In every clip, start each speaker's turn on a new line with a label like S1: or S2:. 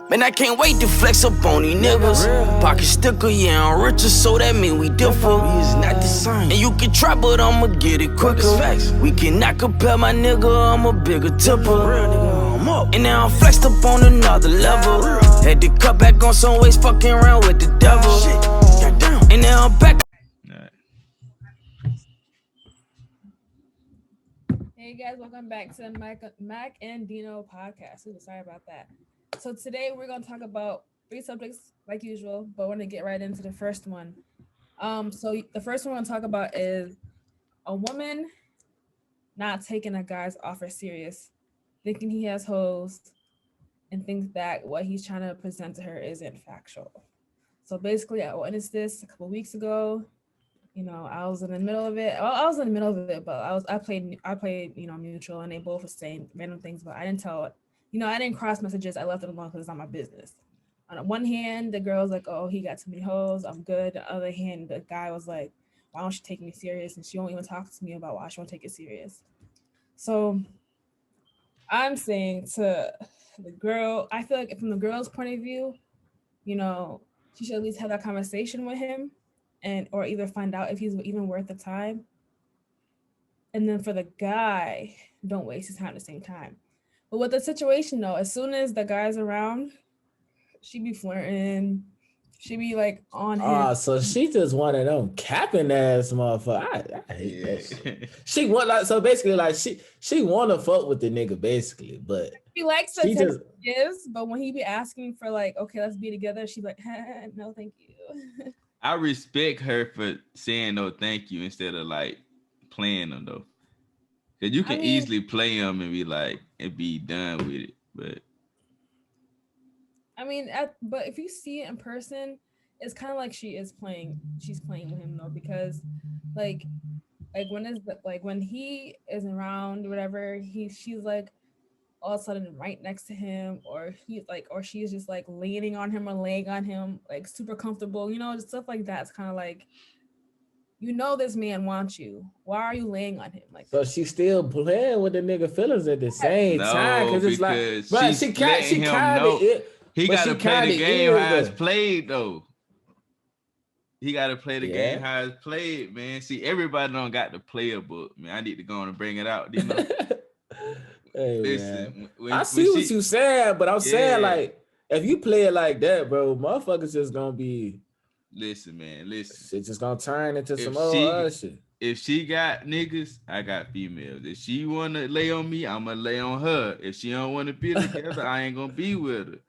S1: Man, I can't wait to flex up on these niggas. Pocket sticker, yeah, I'm richer, so that mean we differ. We is not the same. And you can try, but I'ma get it quicker. We cannot compare, my nigga, I'm a bigger tipper. And now I'm flexed up on another level. Had to cut back on some ways, fucking around with the devil. And now I'm back.
S2: Hey guys, welcome back to the Macc and Dino podcast. Ooh, sorry about that. So today we're gonna talk about 3 subjects like usual, but we're gonna get right into the first one. So the first one we're gonna talk about is a woman not taking a guy's offer serious, thinking he has hoes, and thinks that what he's trying to present to her isn't factual. So basically, I witnessed this a couple weeks ago. You know, I was in the middle of it. Well, I was in the middle of it, but I played, mutual, and they both were saying random things, but I didn't tell it. I didn't cross messages. I left it alone because it's not my business. On one hand, the girl was like, "Oh, he got too many hoes. I'm good." On the other hand, the guy was like, "Why don't you take me serious?" And she won't even talk to me about why she won't take it serious. So I'm saying to the girl, I feel like from the girl's point of view, she should at least have that conversation with him, and or either find out if he's even worth the time. And then for the guy, don't waste his time at the same time. But with the situation though, as soon as the guy's around, she be flirting. She be like on him.
S3: So she just one of them capping ass motherfucker. I hate that shit. She want she wanna fuck with the nigga basically, but
S2: She likes the attention he gives, but when he be asking for like, okay, let's be together, she's like, no, thank you.
S4: I respect her for saying no thank you instead of like playing them though. Cause you can easily play them and be like and be done with it. But
S2: but if you see it in person, it's kind of like she's playing with him though, because like when he is around, whatever, she's like all of a sudden right next to him, or she's just like leaning on him or laying on him, like super comfortable, just stuff like that. It's kind of like, this man wants you. Why are you laying on him like
S3: so
S2: that?
S3: she's still playing with the nigga feelings at the same time, because it's like,
S4: but she kind of he got to play the game how it's played though. He got to play the game how it's played, man. See, everybody don't got the player book, man. I need to go on and bring it out,
S3: Hey, listen, I see what you saying, but I'm saying like, if you play it like that, bro, motherfuckers just gonna be.
S4: Listen, man,
S3: it's just gonna turn into some other shit.
S4: If she got niggas, I got females. If she wanna lay on me, I'ma lay on her. If she don't wanna be together, I ain't gonna be with her.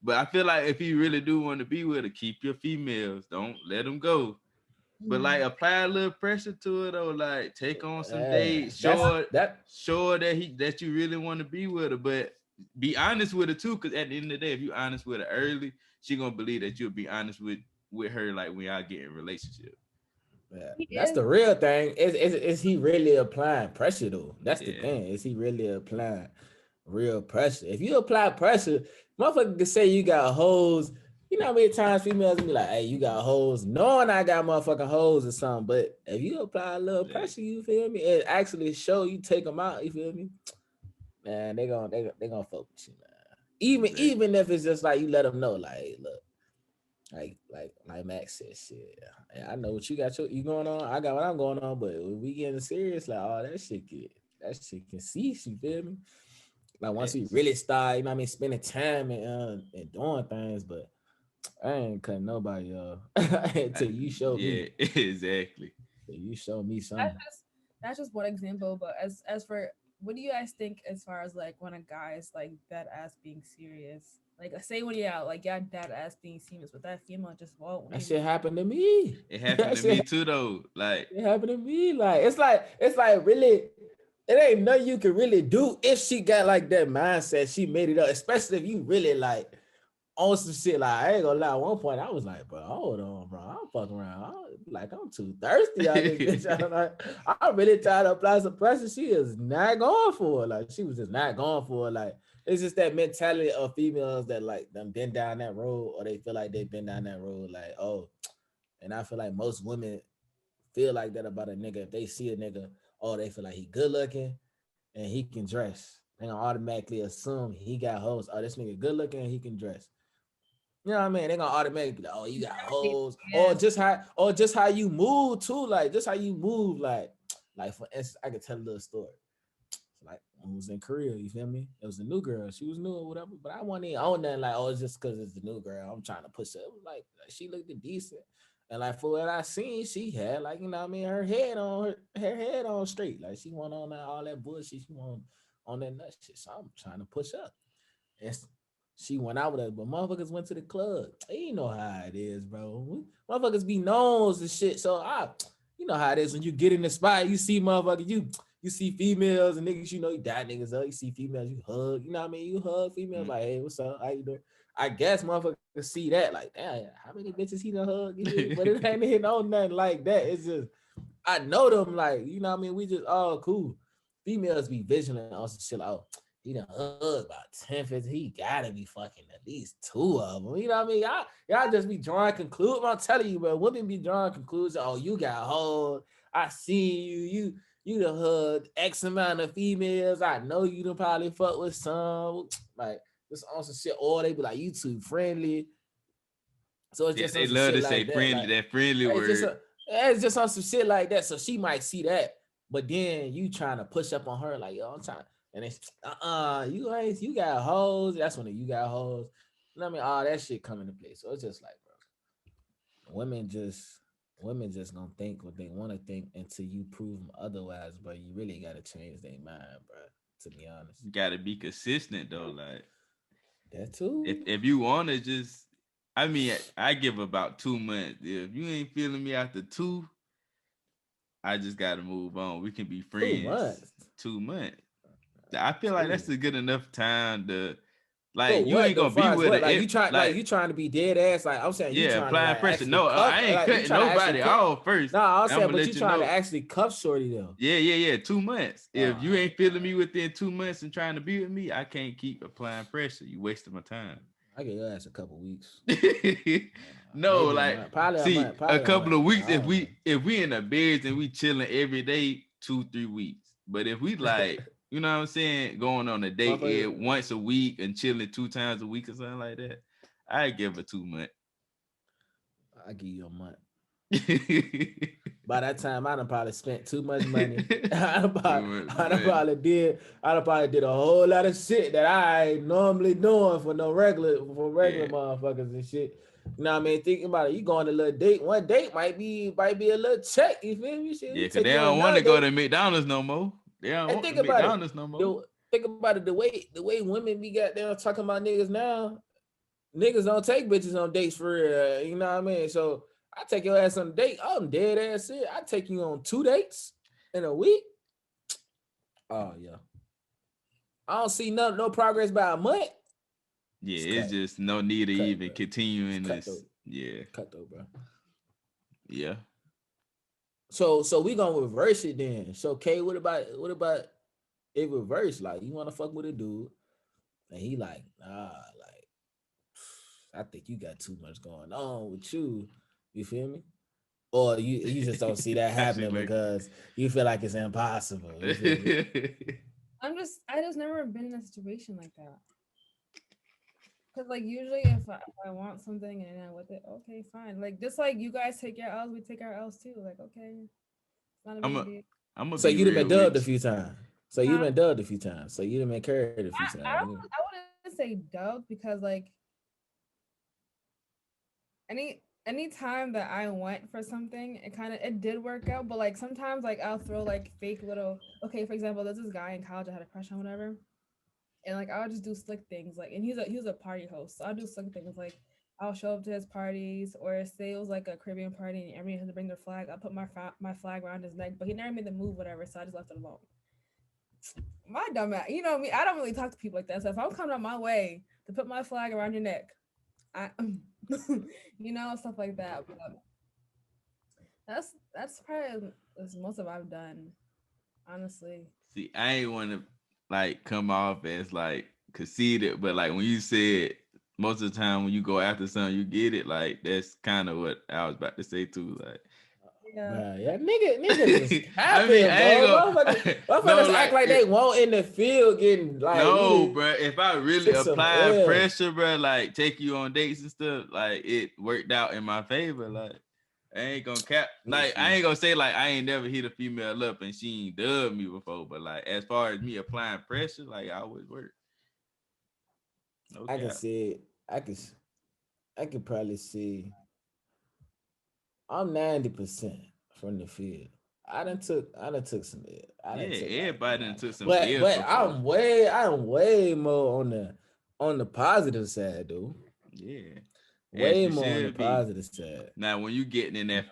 S4: But I feel like if you really do want to be with her, keep your females. Don't let them go. But like apply a little pressure to it though, like take on some dates, show that you really want to be with her, but be honest with her too. Because at the end of the day, if you're honest with her early, she gonna believe that you'll be honest with her like when y'all get in a relationship.
S3: Yeah, that's the real thing. Is he really applying pressure though? That's the thing. Is he really applying real pressure? If you apply pressure, motherfucker can say you got hoes. You know how many times females be like, hey, you got hoes, knowing I got motherfucking hoes or something. But if you apply a little pressure, you feel me? It actually show you take them out, you feel me? Man, they gonna fuck with you, man. Even if it's just like you let them know, like, look, like Max said, shit. I know what you got you going on. I got what I'm going on, but when we getting serious, like, oh, that shit can cease, you feel me? Like once we really start, spending time and doing things, but I ain't cutting nobody until you show me.
S4: Yeah, exactly.
S3: You show me something.
S2: That's just one example. But as for what do you guys think as far as like when a guy is like dead ass being serious? Like say when you're out, like dead ass being serious, but that female just won't.
S3: That shit happened to me.
S4: It happened to me too though. Like
S3: it happened to me. Like it's like really. It ain't nothing you can really do if she got like that mindset. She made it up, especially if you really like on some shit. Like I ain't gonna lie. At one point, I was like, bro, hold on, bro. I'm fucking around. I'm too thirsty. I'm really trying to apply some pressure. She is not going for it. Like she was just not going for it. Like it's just that mentality of females that like them been down that road, or they feel like they've been down that road. Like and I feel like most women feel like that about a nigga. If they see a nigga, they feel like he good looking and he can dress. they gonna automatically assume he got hoes. Oh, this nigga good looking, he can dress. You know what I mean? They gonna automatically be like, oh, you got hoes,
S2: Yeah.
S3: or just how you move too, like just how you move, like for instance, I could tell a little story. Like when I was in Korea, you feel me? It was a new girl. She was new or whatever, but I wasn't even on that like, oh, it's just because it's the new girl. I'm trying to push her. It was like she looked decent. And like for what I seen, she had like, you know what I mean, her head on straight. Like she went on that all that bullshit. She went on that nut shit. So I'm trying to push up. And she went out with us, but motherfuckers went to the club. You know how it is, bro. Motherfuckers be knowns and shit. So you know how it is when you get in the spot, you see motherfuckers, you see females and niggas, you know, you die niggas up. You see females, you hug. You know what I mean? You hug females like, hey, what's up? How you doing? I guess motherfuckers see that like, damn, how many bitches he done hug? But it ain't hitting on nothing like that. It's just, I know them like, you know what I mean? We just all cool. Females be vigilant on some shit like, oh, he done hug about 10, 15. He gotta be fucking at least 2 of them. You know what I mean? Y'all just be drawing conclusions. I'm telling you, bro, women be drawing conclusions. Oh, you got hold. I see you done hugged X amount of females. I know you done probably fuck with some. Like, just on some shit. Or they be like, you too friendly. So it's just
S4: they
S3: some
S4: love
S3: shit
S4: to say
S3: like that.
S4: friendly,
S3: like,
S4: that friendly word.
S3: it's just on some shit like that. So she might see that, but then you trying to push up on her like, yo, I'm trying, and it's you got hoes. That's when you got hoes. You know what I mean? All that shit come into play. So it's just like, bro, women just gonna think what they want to think until you prove them otherwise. But you really gotta change their mind, bro. To be honest,
S4: You gotta be consistent though. Like
S3: that too.
S4: if you wanna just, I mean, I give about 2 months. If you ain't feeling me after 2, I just gotta move on. We can be
S3: 2
S4: friends.
S3: months.
S4: 2 months. I feel like that's a good enough time to,
S3: So
S4: like, you
S3: what
S4: ain't
S3: though?
S4: gonna be
S3: Far as
S4: with
S3: what?
S4: it.
S3: Like you trying to be dead ass? Like I'm saying, you
S4: Yeah,
S3: trying to
S4: applying
S3: like
S4: pressure.
S3: actually
S4: No,
S3: cuff?
S4: I ain't
S3: Like, you
S4: cutting
S3: trying to
S4: nobody
S3: actually cuff?
S4: off first.
S3: No, I'm
S4: I'm
S3: saying,
S4: gonna
S3: but
S4: let
S3: you
S4: you
S3: trying to
S4: know.
S3: actually cuff shorty though.
S4: Yeah. 2 months. If you ain't feeling
S3: God.
S4: me within 2 months and trying to be with me, I can't keep applying pressure. You wasting my time.
S3: I get your ass a couple weeks.
S4: No,
S3: Maybe a
S4: like,
S3: month. Probably a
S4: see,
S3: month.
S4: a
S3: Probably a
S4: couple
S3: month.
S4: of weeks.
S3: I don't know.
S4: If we in the beds and we chilling every day, 2-3 weeks. But if we like, you know what I'm saying, going on a date once a week and chilling 2 times a week or something like that, I give it 2 months.
S3: I give you a month. By that time, I done probably spent too much money. I done probably did a whole lot of shit that I ain't normally doing for regular motherfuckers and shit. You know what I mean? Thinking about it, you go on a little date. One date might be a little check. You feel me? Shit,
S4: Yeah, because they don't want to go to McDonald's no more. They don't want
S3: think
S4: to
S3: about
S4: McDonald's no more.
S3: Think about it. The way women be goddamn talking about niggas now. Niggas don't take bitches on dates for real. You know what I mean? So I take your ass on a date. I'm dead ass shit. I take you on 2 dates in a week. Oh yeah. I don't see no progress by a month.
S4: Yeah, it's just no need to even continuing this. Yeah.
S3: Cut though, bro.
S4: Yeah.
S3: So we gonna reverse it then. So Kay, what about it reverse? Like you wanna fuck with a dude and he like, nah, like I think you got too much going on with you. You feel me? Or you just don't see that happening because you feel like it's impossible. You feel me?
S2: I just never been in a situation like that. Cause like usually if I want something and I'm with it, okay, fine. Like just like you guys take your L's, we take our L's too. Like okay, it's not a big deal.
S3: So you done been dubbed a few times. So you done been dubbed a few times. So you done been carried a few times.
S2: I wouldn't say dubbed because like any time that I went for something, it did work out. But like sometimes like I'll throw like fake little, okay, for example, there's this guy in college I had a crush on, whatever. And like I'll just do slick things, like, and he was a party host, so I'll do slick things like I'll show up to his parties, or say it was like a Caribbean party and everyone had to bring their flag. I'll put my flag around his neck, but he never made the move, whatever. So I just left it alone. My dumb ass, you know me, I don't really talk to people like that. So if I'm coming on my way to put my flag around your neck, I, you know, stuff like that. But that's probably most of I've done, honestly.
S4: See, I ain't want to like come off as like conceited, but like when you said most of the time when you go after something you get it, like that's kind of what I was about to say too. Like
S3: Bruh, yeah, niggas is
S4: I
S3: capping,
S4: mean, I ain't
S3: bro.
S4: gonna.
S3: Motherfuckers act like they won't in the field getting like.
S4: No, bro. If I really
S3: took some
S4: apply
S3: L.
S4: pressure, bro, like take you on dates and stuff, like it worked out in my favor. Like I ain't gonna cap. Like I ain't gonna say like I ain't never hit a female up and she ain't dubbed me before. But like as far as me applying pressure, like I always work. No
S3: I can
S4: cap.
S3: see it. I can probably see. I'm 90% from the field. I done took some L.
S4: Yeah, everybody done took some
S3: but
S4: L's before.
S3: I'm way more on the positive side, dude.
S4: Yeah.
S3: Way more on the positive side.
S4: Now, when you getting in that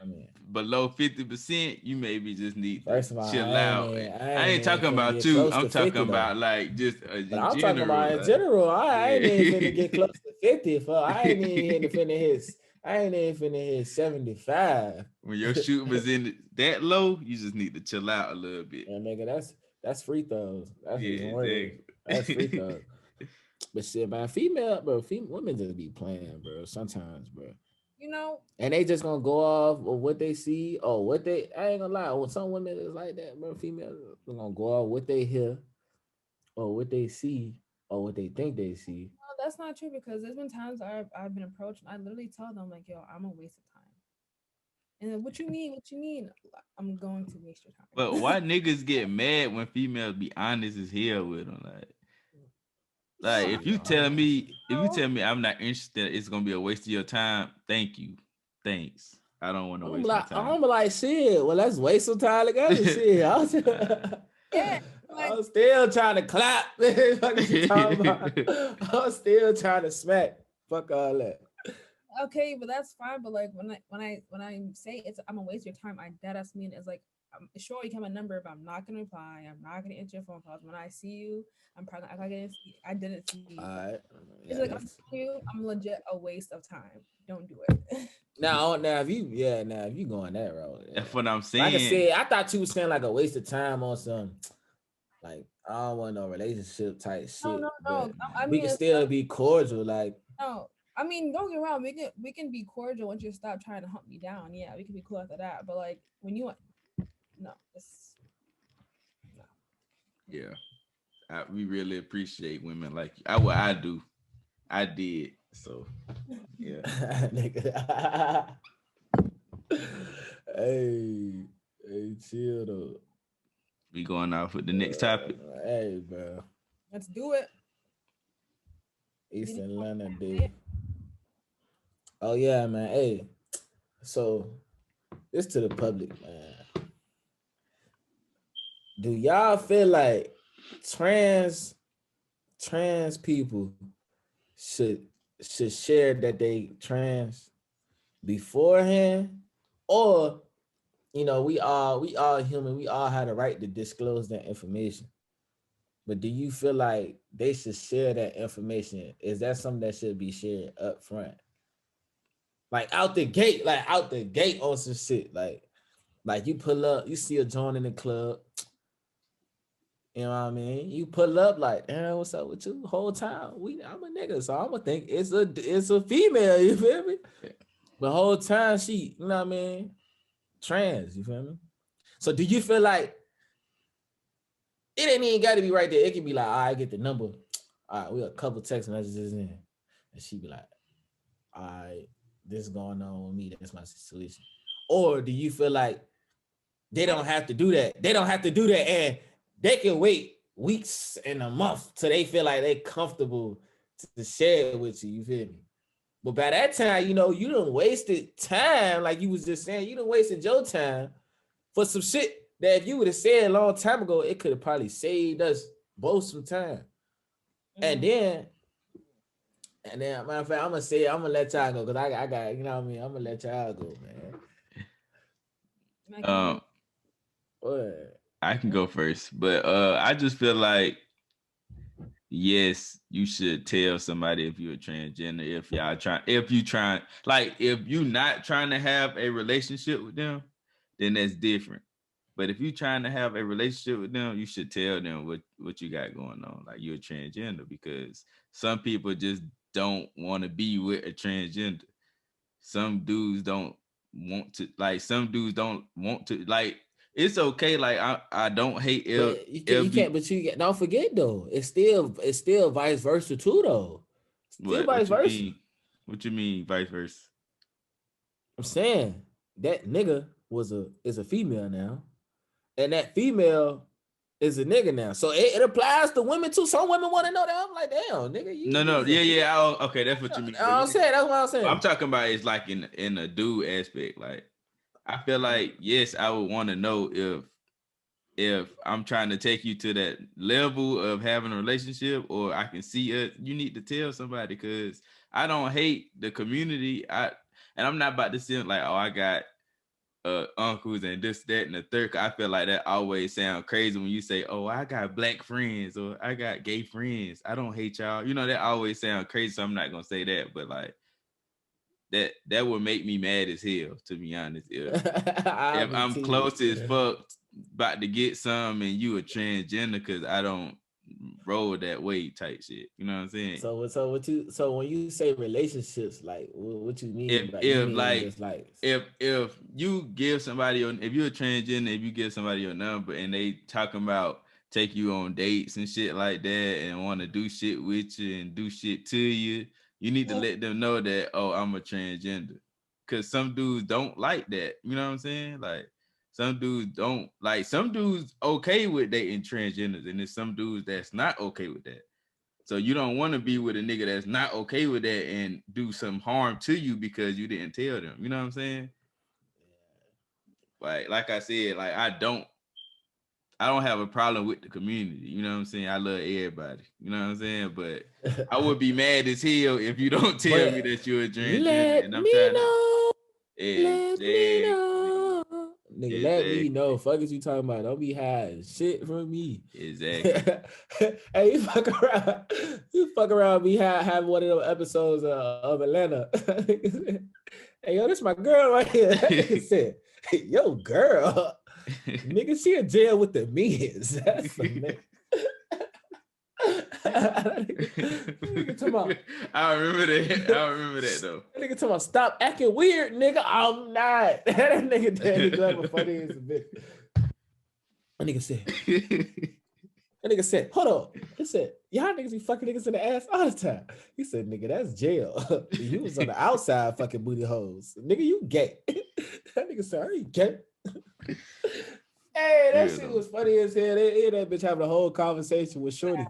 S4: below 50%, you maybe just need
S3: First
S4: to
S3: of all,
S4: chill out. I ain't talking about
S3: you.
S4: you. I'm talking about like just
S3: but I'm talking about in general. I ain't even finna get close to 50. I ain't even finna hit. I ain't even finna hit 75.
S4: When your shoot was in that low, you just need to chill out a little bit.
S3: Yeah, nigga, that's free throws. That's
S4: exactly.
S3: That's free throws. But shit, man, women just be playing, bro. Sometimes, bro.
S2: You know,
S3: and they just gonna go off of what they see or what they. I ain't gonna lie. When some women is like that, bro, females are gonna go off what they hear, or what they see, or what they think they see.
S2: No, that's not true because there's been times I've been approached and I literally tell them like, "Yo, I'm a waste of time." And then, what you mean? What you mean? I'm going to waste your time.
S4: But why niggas get mad when females be honest as hell with them? Like if you tell me I'm not interested, it's gonna be a waste of your time. Thank you, thanks. I don't want to waste my time.
S3: I'm like, shit. Well, let's waste some time together. Shit.
S2: Yeah.
S3: I'm still trying to clap. I'm still trying to smack. Fuck all that.
S2: Okay, but that's fine. But like when I say I'm gonna waste your time, I dead ass mean it's like I'm sure you can have a number, but I'm not gonna reply. I'm not gonna answer your phone calls. When I see you, I'm probably I didn't see you.
S3: All right.
S2: It's like I'm legit a waste of time. Don't do it.
S3: Now if you going that route,
S4: that's what I'm saying.
S3: Like I said, I thought you were saying like a waste of time on some like I don't want no relationship type shit.
S2: No. I mean,
S3: we can still be cordial, like
S2: no. I mean, don't get me wrong. We can be cordial once you stop trying to hunt me down. Yeah, we can be cool after that. But like when you no.
S4: Yeah, we really appreciate women like you. I do. I did. So yeah.
S3: hey, chill though.
S4: We going off with the next topic.
S3: Hey, bro.
S2: Let's do it.
S3: East Atlanta, dude. Oh yeah, man. Hey, so this to the public, man. Do y'all feel like trans people should share that they trans beforehand, or we all human, we all have the right to disclose that information, but do you feel like they should share that information? Is that something that should be shared up front, like out the gate on some shit, like you pull up, you see a joint in the club, you know what I mean? You pull up like, damn, what's up with you? Whole time, I'm a nigga, so I'm gonna think it's a female. You feel me? The whole time she, you know what I mean? Trans. You feel me? So do you feel like it ain't even got to be right there? It can be like, I get the number. All right, we got a couple text messages in, and she be like, all right, this is going on with me. That's my situation. Or do you feel like they don't have to do that? They don't have to do that, and they can wait weeks and a month till they feel like they comfortable to share it with you. You feel me? But by that time, you done wasted time, like you was just saying. You done wasted your time for some shit that if you would have said a long time ago, it could have probably saved us both some time. Mm-hmm. And then, matter of fact, I'm gonna let y'all go because I got, you know what I mean. I'm gonna let y'all go, man.
S4: What? I can go first, but I just feel like, yes, you should tell somebody if you're a transgender, if you're not trying to have a relationship with them, then that's different. But if you're trying to have a relationship with them, you should tell them what you got going on, like you're a transgender, because some people just don't want to be with a transgender. Some dudes don't want to, like, some dudes don't want to, like, it's okay. Like, I don't hate
S3: But you can't. But don't forget though. It's still vice versa too though. Still vice
S4: what you
S3: versa.
S4: mean? What you mean vice versa?
S3: I'm saying that nigga is a female now, and that female is a nigga now. So it applies to women too. Some women want to know that. I'm like, damn, nigga,
S4: Okay, that's what you mean.
S3: I'm saying that's what I'm saying.
S4: I'm talking about is like in a dude aspect. Like, I feel like, yes, I would want to know if I'm trying to take you to that level of having a relationship, or I can see it. You need to tell somebody, because I don't hate the community. And I'm not about to say like, oh, I got uncles and this, that, and the third. I feel like that always sound crazy when you say, oh, I got black friends or I got gay friends. I don't hate y'all. You know, that always sound crazy. So I'm not gonna say that, but like that would make me mad as hell, to be honest. If I'm close as fuck about to get some and you a transgender, because I don't roll that way type shit. You know what I'm saying?
S3: So when you say relationships, like what you mean?
S4: If you give somebody if you're a transgender, if you give somebody your number and they talking about take you on dates and shit like that and want to do shit with you and do shit to you, you need to let them know that, oh, I'm a transgender. Because some dudes don't like that. You know what I'm saying? Like, some dudes don't like, some dudes okay with dating transgenders, and there's some dudes that's not okay with that. So you don't want to be with a nigga that's not okay with that and do some harm to you because you didn't tell them. You know what I'm saying? Like I said, like I don't have a problem with the community. You know what I'm saying? I love everybody. You know what I'm saying? But I would be mad as hell if you don't tell me that you're a transgender. And I'm trying to.
S3: Let me know. Nigga, let me know. Fuck is you talking about? Don't be hiding shit from me.
S4: Exactly.
S3: Hey, you fuck around me having one of those episodes of Atlanta. Hey, yo, this my girl right here. That nigga said, hey, yo, girl. Nigga, she in jail with the means. That's some nigga.
S4: I remember that though.
S3: That nigga talking about stop acting weird, nigga. I'm not. That nigga Danny Glover funny as a bitch. That nigga said, hold on. He said, y'all niggas be fucking niggas in the ass all the time. He said, nigga, that's jail. You was on the outside fucking booty holes. Nigga, you gay. That nigga said, are you gay? Hey, that shit was funny as hell. They that bitch having a whole conversation with Shorty.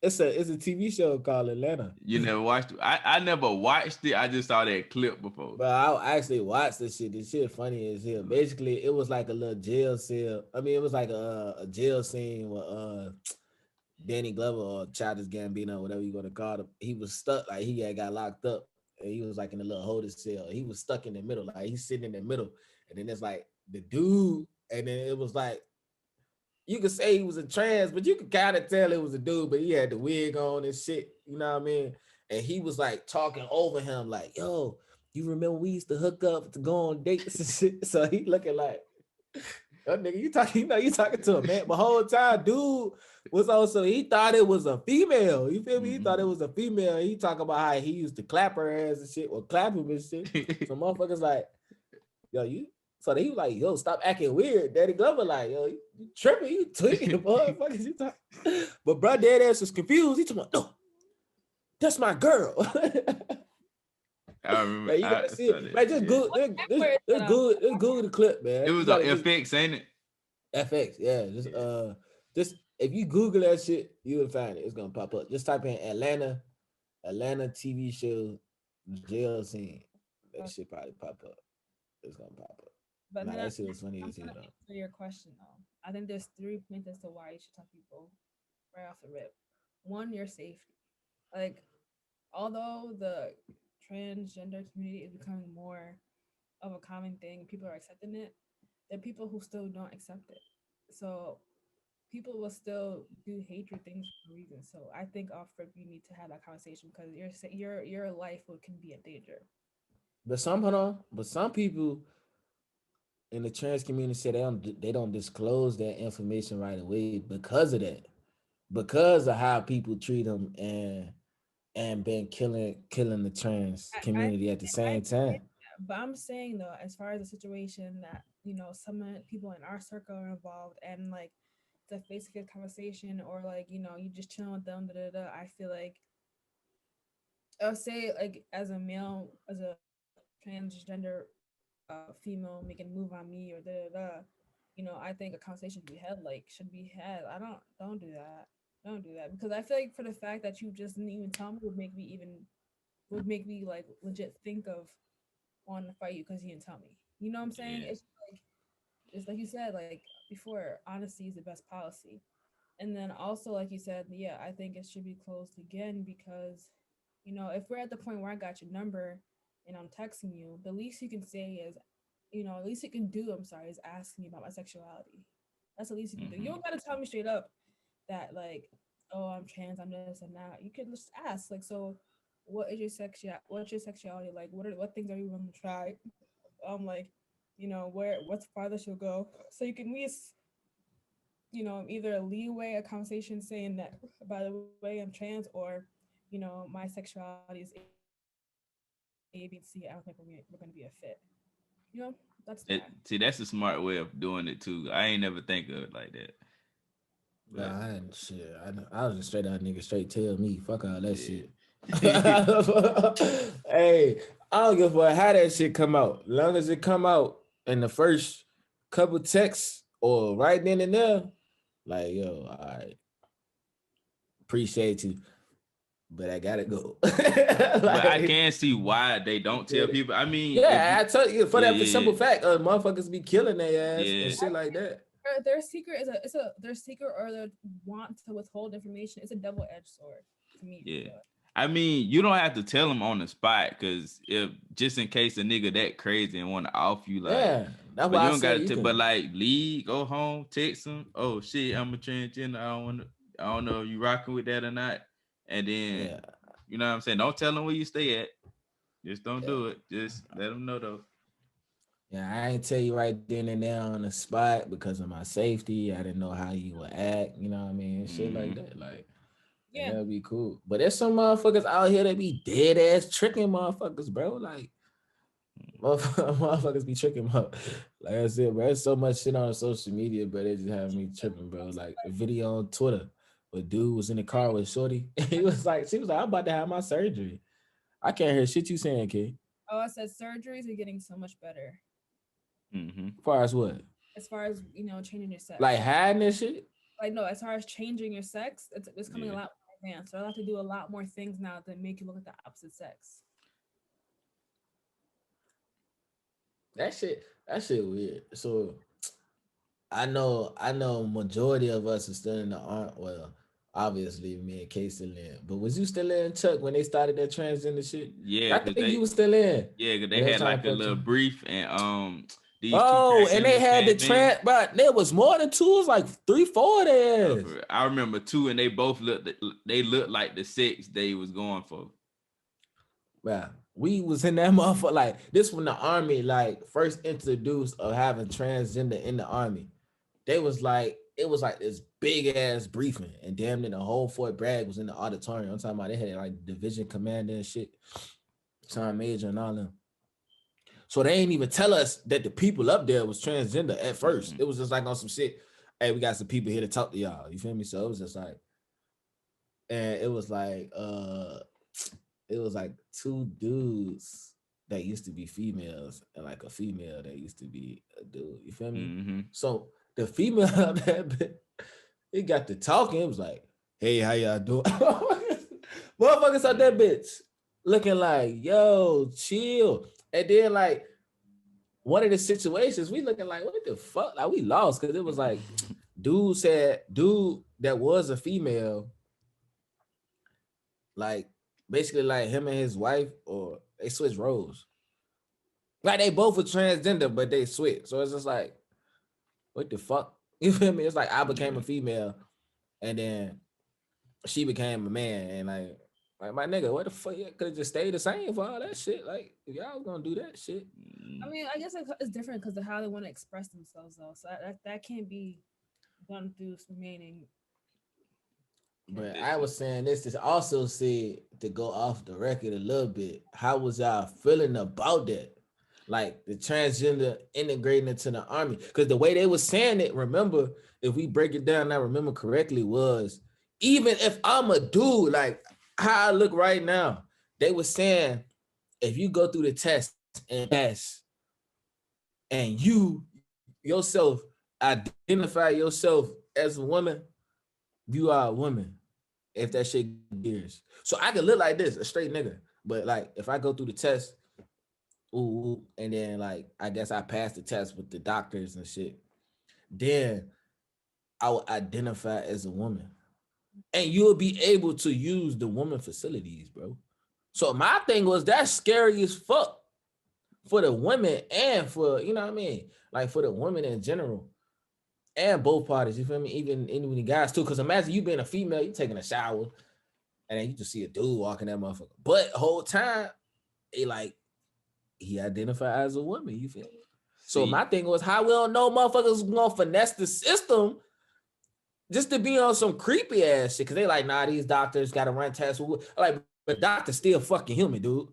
S3: It's a TV show called Atlanta.
S4: You never watched it? I never watched it. I just saw that clip before.
S3: But I actually watched this shit. This shit funny as hell. Basically, it was like a little jail cell. I mean, it was like a jail scene with Danny Glover or Childish Gambino, whatever you gonna call him. He was stuck, like he had got locked up, and he was like in a little holding cell. He was stuck in the middle, like he's sitting in the middle, and then it's like the dude, and then it was like you could say he was a trans, but you could kind of tell it was a dude, but he had the wig on and shit, you know what I mean? And he was like talking over him, like, yo, you remember we used to hook up to go on dates and shit? So he looking like, oh, nigga, you talking to a man. But whole time, dude was also, he thought it was a female. You feel me? He thought it was a female. He talking about how he used to clap her ass and shit, or clap him and shit. So motherfuckers like, yo, you. So he was like, yo, stop acting weird. Daddy Glover like, yo, you tripping, you tweaking, boy. Fuck is you talking? But bro, dead ass was confused. He talking about, no, that's my girl.
S4: I remember.
S3: Like, you gotta see it. Like, just Google the clip, man.
S4: It was on FX, ain't it?
S3: FX, yeah. Just if you Google that shit, you will find it. It's gonna pop up. Just type in Atlanta TV show jail scene. That shit probably pop up. It's gonna pop up.
S2: But
S3: that shit was funny as hell.
S2: To answer your question though, I think there's 3 points as to why you should tell people right off the rip. 1, your safety. Like, although the transgender community is becoming more of a common thing, people are accepting it, there are people who still don't accept it. So people will still do hatred things for a reason. So I think off rip you need to have that conversation, because your life can be in danger.
S3: But some people in the trans community say they don't disclose that information right away because of that, because of how people treat them and been killing the trans community at the same time.
S2: But I'm saying though, as far as the situation that some people in our circle are involved, and like the face-to-face conversation, or like you just chilling with them, I feel like I'll say like as a male, as a transgender female making a move on me or I think a conversation should be had. I don't do that. Don't do that because I feel like for the fact that you just didn't even tell me would make me like legit think of wanting to fight you because you didn't tell me. You know what I'm saying?
S4: Yeah.
S2: It's like you said like before. Honesty is the best policy. And then also, like you said, yeah, I think it should be closed again because, if we're at the point where I got your number and I'm texting you, the least you can say is, at least you can do, I'm sorry, is ask me about my sexuality. That's the least you can do. You don't gotta tell me straight up that like, oh, I'm trans, I'm this and that. You can just ask, like, so what's your sexuality like? What things are you willing to try? Like, what's farthest you'll go. So you can at least either leeway a conversation saying that, by the way, I'm trans, or, my sexuality is A, B, and C. I don't think we're going to be a fit. That's that.
S4: See, that's a smart way of doing it too. I ain't never think of it like that. But
S3: Nah, I ain't shit. I was just straight out nigga, straight tell me. Fuck all that shit.
S4: yeah.
S3: Hey, I don't give a fuck how that shit come out. Long as it come out in the first couple texts or right then and there, like, yo, all right. Appreciate you. But I gotta go.
S4: But I can see why they don't tell people. I mean,
S3: yeah, I tell you for that simple
S4: yeah.
S3: fact, motherfuckers be killing their ass
S4: Yeah.
S3: and shit like that.
S2: Their secret is their secret, or their want to withhold information. It's a double-edged sword to me.
S4: Yeah. I mean, you don't have to tell them on the spot because if just in case a nigga that crazy and want to off you, like,
S3: yeah, that's
S4: but
S3: why
S4: you
S3: I
S4: don't
S3: say
S4: got to.
S3: can.
S4: But like, leave, go home, text them. Oh shit, I'm a transgender. I don't know if you rocking with that or not. And then,
S3: Yeah.
S4: you know what I'm saying? Don't tell them where you stay at. Just don't do it. Just let them know though.
S3: Yeah, I ain't tell you right then and there on the spot because of my safety. I didn't know how you would act, you know what I mean? Shit like that. Like,
S2: Yeah.
S3: that'd be cool. But there's some motherfuckers out here that be dead ass tricking motherfuckers, bro. Like, motherfuckers be tricking, like I said, bro. There's so much shit on social media, but it just have me tripping, bro. Like a video on Twitter where dude was in the car with Shorty. She was like, I'm about to have my surgery. I can't hear shit you saying, kid.
S2: Oh, I said surgeries are getting so much better.
S3: As far as what?
S2: As far as changing your sex.
S3: Like hiding this shit?
S2: Like no, as far as changing your sex, it's coming a lot more advanced. So I have to do a lot more things now that make you look at the opposite sex.
S3: That shit weird. So I know majority of us are still in the army. Well, obviously me and Kay still in. But was you still in, Chuck, when they started that transgender shit?
S4: Yeah,
S3: I think you was still in.
S4: Yeah, because they had like a little brief and these
S3: and they had the trans, but there was more than two. It was like 3-4 there.
S4: I remember two, and they both looked like the sex they was going for.
S3: Wow, we was in that motherfucker. Like this when the army like first introduced of having transgender in the army. They was like, it was like this big ass briefing, and damn near the whole Fort Bragg was in the auditorium. I'm talking about they had like division commander and shit, Sergeant Major and all them. So they ain't even tell us that the people up there was transgender at first. It was just like on some shit. Hey, we got some people here to talk to y'all. You feel me? So it was just like, and it was like two dudes that used to be females and like a female that used to be a dude. You feel me? So the female up there, it got to talking. It was like, hey, how y'all doing? Motherfuckers out that bitch looking like, yo, chill. And then like one of the situations, we looking like, what the fuck? Like we lost because it was like, dude that was a female, like basically like him and his wife, or they switched roles. Like they both were transgender, but they switched. So it's just like, what the fuck? You feel me? It's like I became a female and then she became a man. And like my nigga, what the fuck? You could have just stayed the same for all that shit. Like, if y'all was gonna do that shit.
S2: I mean, I guess it's different because of how they want to express themselves, though. So that can't be done through remaining.
S3: But I was saying this to also say, to go off the record a little bit, how was y'all feeling about that? like the transgender integrating into the army. Because the way they were saying it, remember, if we break it down, I remember correctly, was even if I'm a dude, like how I look right now, they were saying if you go through the test and pass, and you yourself identify yourself as a woman, you are a woman. If that shit gears, so I could look like this, a straight nigga, but like if I go through the test, ooh, and then like I guess I passed the test with the doctors and shit, then I will identify as a woman, and you'll be able to use the woman facilities, bro. So my thing was that's scary as fuck for the women and for, you know what I mean, like for the women in general and both parties. You feel me? Even the guys too. Because imagine you being a female, you taking a shower, and then you just see a dude walking that motherfucker. But whole time, he identified as a woman. You feel me? So my thing was, how we don't know motherfuckers gonna finesse the system just to be on some creepy ass shit. Cause they like, nah, these doctors gotta run tests. Like, but doctor's still fucking human, dude.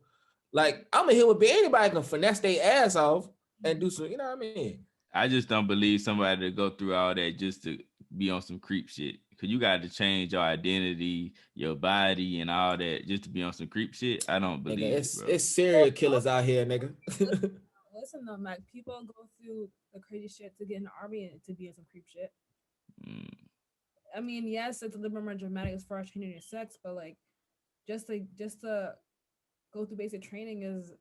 S3: Like, I'm a human being. Anybody can finesse their ass off and do some, you know what I mean?
S4: I just don't believe somebody to go through all that just to be on some creep shit. Cause you got to change your identity, your body, and all that just to be on some creep shit. I don't believe
S3: nigga,
S4: bro.
S3: It's serial killers out here, nigga.
S2: Listen though, Mac, people go through the crazy shit to get in the army and to be in some creep shit. I mean, yes, it's a little bit more dramatic as far as changing your sex, but like just to go through basic training is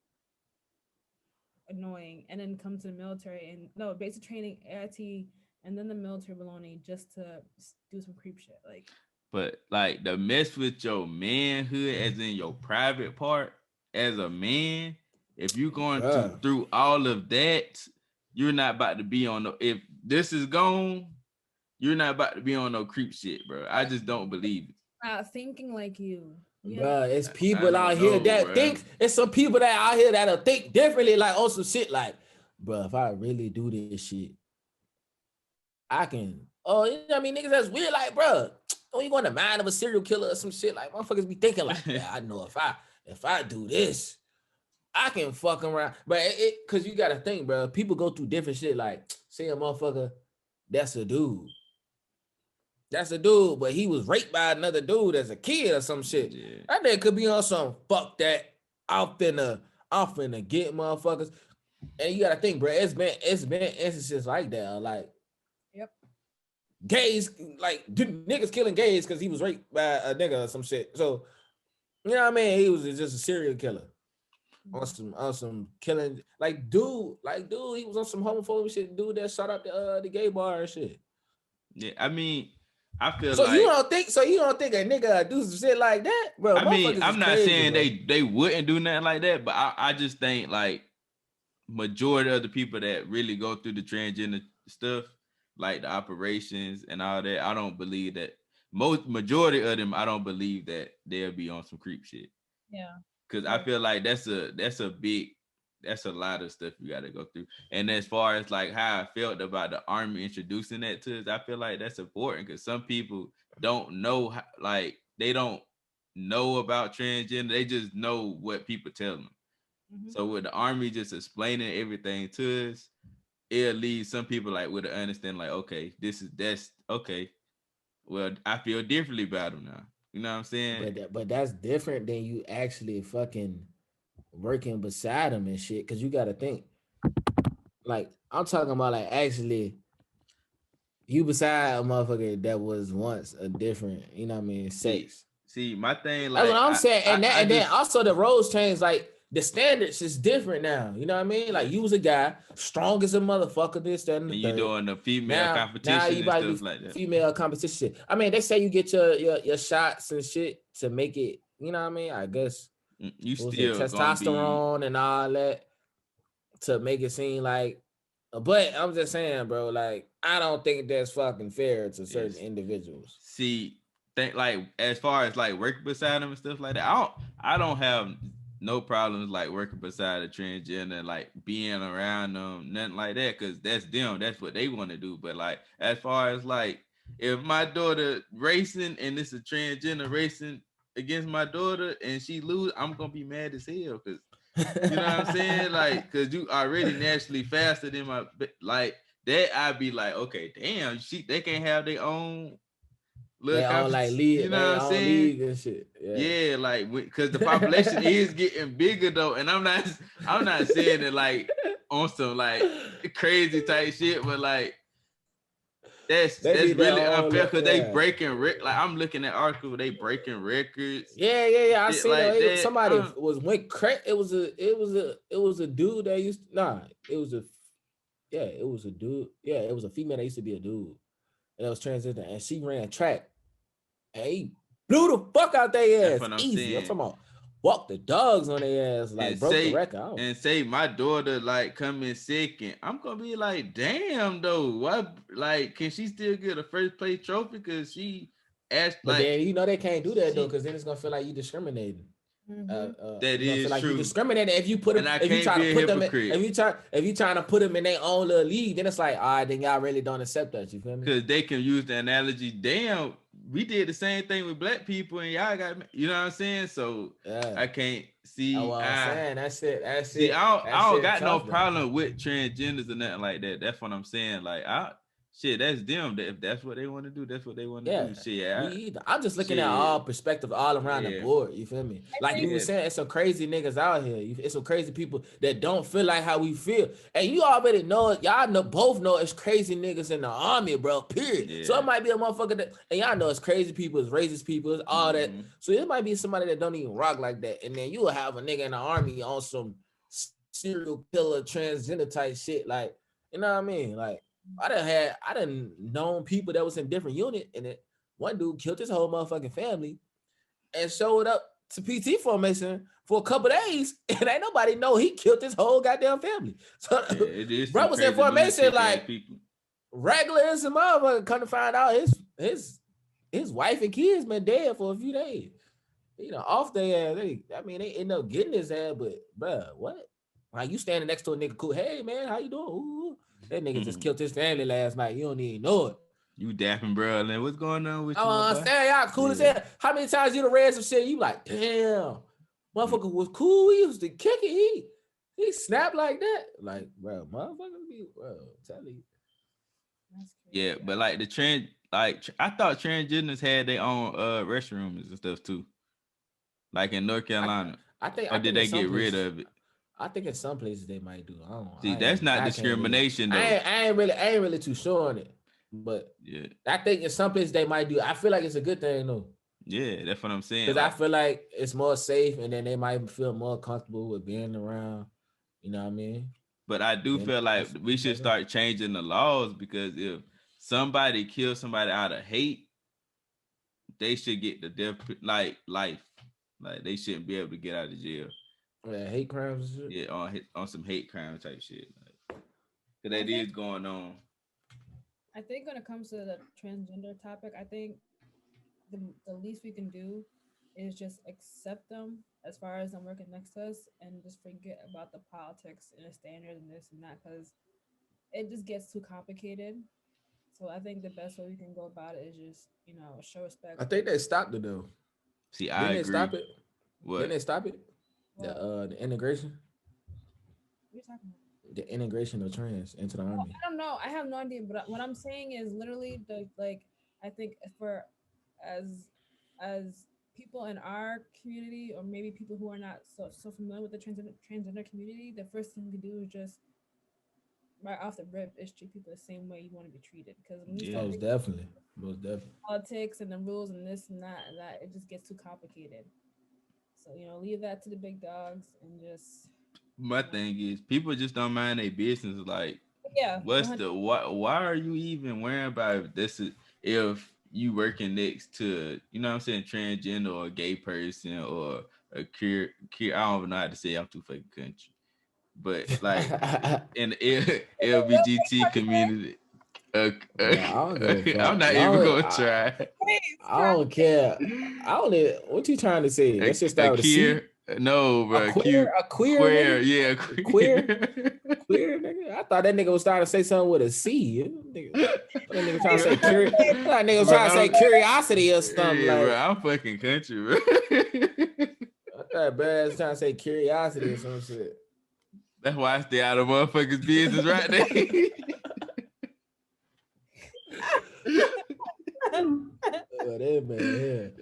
S2: annoying, and then come to the military and no basic training, AIT, and then the military baloney just to do some creep shit. Like,
S4: but like the mess with your manhood, as in your private part, as a man, if you're going through all of that, you're not about to be on no. If this is gone, you're not about to be on no creep shit, bro. I just don't believe it.
S2: Thinking like you.
S3: Bro, it's people out here that think, it's some people that out here that'll think differently, like on some shit like, bro, if I really do this shit, I can, oh, you know what I mean? Niggas that's weird, like, bro, when you go in the mind of a serial killer or some shit, like, motherfuckers be thinking like, yeah, I know if I do this, I can fuck around. But cause you gotta think, bro, people go through different shit, like, say a motherfucker, that's a dude. That's a dude, but he was raped by another dude as a kid or some shit. Yeah. That nigga could be on some fuck that. I'm finna get motherfuckers. And you gotta think, bro, it's been instances like that. Like,
S2: yep.
S3: Gays, like niggas killing gays because he was raped by a nigga or some shit. So, you know what I mean? He was just a serial killer. On some killing, like dude, he was on some homophobic shit. Dude that shot up the gay bar and shit.
S4: Yeah, I mean, I feel
S3: so
S4: like
S3: you don't think a nigga do some shit like that, bro?
S4: I mean, I'm not
S3: crazy,
S4: saying
S3: bro.
S4: they wouldn't do nothing like that, but I just think like majority of the people that really go through the transgender stuff, like the operations and all that, I don't believe that majority of them. I don't believe that they'll be on some creep shit.
S2: Yeah,
S4: because I feel like that's a lot of stuff you got to go through. And as far as like how I felt about the army introducing that to us, I feel like that's important because some people don't know how, like they don't know about transgender. They just know what people tell them. Mm-hmm. So with the army just explaining everything to us, it'll lead some people like with an understanding like, okay, that's okay. Well, I feel differently about them now. You know what I'm saying?
S3: But that's different than you actually fucking working beside them and shit. Cause you gotta think, like I'm talking about, like actually you beside a motherfucker that was once a different, you know what I mean, sex.
S4: See, my thing, like
S3: that's what I'm saying, and then also the roles change. Like the standards is different now. You know what I mean? Like you was a guy, strong as a motherfucker. This, that, and the third.
S4: You doing the female competition now you and stuff like that.
S3: Female competition. I mean, they say you get your shots and shit to make it. You know what I mean? I guess
S4: you still
S3: testosterone and all that to make it seem like. But I'm just saying, bro. Like I don't think that's fucking fair to certain individuals.
S4: See, think like as far as like working beside them and stuff like that. I don't have no problems like working beside a transgender, like being around them, nothing like that, because that's them. That's what they want to do. But like as far as like if my daughter racing and it's a transgender racing against my daughter and she lose, I'm gonna be mad as hell because You know what I'm saying? Like, cause you already naturally faster than my like that. I'd be like, okay, damn, they can't have their own
S3: They
S4: look.
S3: all like
S4: You
S3: league,
S4: know
S3: they
S4: what I'm
S3: all
S4: saying?
S3: league and shit. Yeah.
S4: Yeah, like because the population is getting bigger though, and I'm not saying it like on some like crazy type shit, but like that's
S3: They need their
S4: really
S3: own,
S4: unfair because they
S3: yeah.
S4: breaking like I'm looking at articles, they breaking records,
S3: Yeah. I
S4: shit
S3: seen
S4: like
S3: it.
S4: that.
S3: Somebody went crazy. It was a dude that used to, nah. It was a dude. Yeah, it was a female that used to be a dude, and it was transgender, and she ran track, and he blew the fuck out their
S4: That's
S3: ass
S4: what I'm
S3: easy. I'm
S4: saying.
S3: talking about walked the dogs on their ass, like broke the record.
S4: Say my daughter like come in second, I'm gonna be like, damn though, what? Like, can she still get a first place trophy? Cause she asked
S3: But
S4: like,
S3: then they can't do that though, because then it's gonna feel like you discriminating.
S4: that
S3: You gonna feel
S4: is
S3: like you
S4: true.
S3: discriminating if you put them,
S4: And I
S3: if you
S4: can't
S3: try
S4: be
S3: to
S4: a
S3: put them,
S4: hypocrite.
S3: if you trying to put them in their own little league, then it's like, all right, then y'all really don't accept that. You feel me?
S4: Because they can use the analogy, damn, we did the same thing with black people, and y'all got, you know what I'm saying? So
S3: Yeah.
S4: I can't see.
S3: Oh, well, I'm saying that's it.
S4: See, I don't got no
S3: tough,
S4: problem with transgenders or nothing like that. That's what I'm saying. Like, shit, that's them. If that's what they want to do, that's what they want to do. Shit,
S3: I'm just looking at all perspectives all around the board. You feel me? Like you were saying, it's some crazy niggas out here. It's some crazy people that don't feel like how we feel. And you already know it. Y'all both know it's crazy niggas in the army, bro. Period. Yeah. So it might be a motherfucker that, and y'all know it's crazy people, it's racist people, it's all that. So it might be somebody that don't even rock like that. And then you will have a nigga in the army on some serial killer transgender type shit. Like, you know what I mean? Like, I done known people that was in different unit, and it one dude killed his whole motherfucking family and showed up to PT formation for a couple days, and ain't nobody know he killed his whole goddamn family. So bro was in formation like regular as a motherfucker. Come to find out his wife and kids been dead for a few days. You know, off their ass. They end up getting his ass, but bro, what? Like you standing next to a nigga cool, hey man, how you doing? Ooh. That nigga just killed his family last night. You don't even know it.
S4: You dapping, bro. Like, what's going on with you?
S3: I understand y'all cool as hell. How many times you done read some shit? You like, damn, motherfucker was cool. We used to kick it. He snapped like that. Like, bro, motherfucker be, bro, tell you.
S4: Yeah, but like the trend, like I thought transgenders had their own restrooms and stuff too. Like in North Carolina. I think did they get rid of it?
S3: I think in some places they might do. I don't know.
S4: See, that's not discrimination though.
S3: I ain't really too sure on it. But yeah, I think in some places they might do. I feel like it's a good thing though.
S4: Yeah, that's what I'm saying.
S3: Because I feel like it's more safe, and then they might feel more comfortable with being around. You know what I mean?
S4: But I do feel like we should start changing the laws, because if somebody kills somebody out of hate, they should get the death, like life. Like they shouldn't be able to get out of jail.
S3: Yeah, hate crimes and
S4: Yeah,
S3: shit?
S4: on some hate crime type shit. Like, that is going on.
S2: I think when it comes to the transgender topic, I think the least we can do is just accept them as far as them working next to us, and just forget about the politics and the standards and this and that, because it just gets too complicated. So I think the best way we can go about it is just, show respect.
S3: I think they stopped it though.
S4: See, I agree.
S3: Didn't they stop it?
S4: What?
S3: Didn't they stop it? The integration.
S2: What are you talking about?
S3: The integration of trans into the army.
S2: I don't know. I have no idea. But what I'm saying is literally I think for as people in our community, or maybe people who are not so familiar with the transgender community, the first thing we can do is just right off the rip is treat people the same way you want to be treated. Because
S3: most definitely
S2: politics and the rules and this and that, it just gets too complicated. So leave that to the big dogs and just.
S4: My thing is, people just don't mind their business. Like, what's 100%. Why are you even worrying about this? If you working next to, what I'm saying, transgender or a gay person or a queer, I don't even know how to say it. I'm too fucking country. But like in the LGBT community, I'm not even gonna try.
S3: I don't care. What you trying to say? Let's just start with a
S4: no, bro.
S3: A queer,
S4: queer, yeah,
S3: queer, nigga. I thought that nigga was starting to say something with a C. That nigga trying to say that nigga was trying to say curiosity or something.
S4: Yeah,
S3: like.
S4: Bro, I'm fucking country, bro.
S3: That bad trying to say curiosity or some shit.
S4: That's why I stay out of motherfuckers' business right there.
S3: Oh, that man,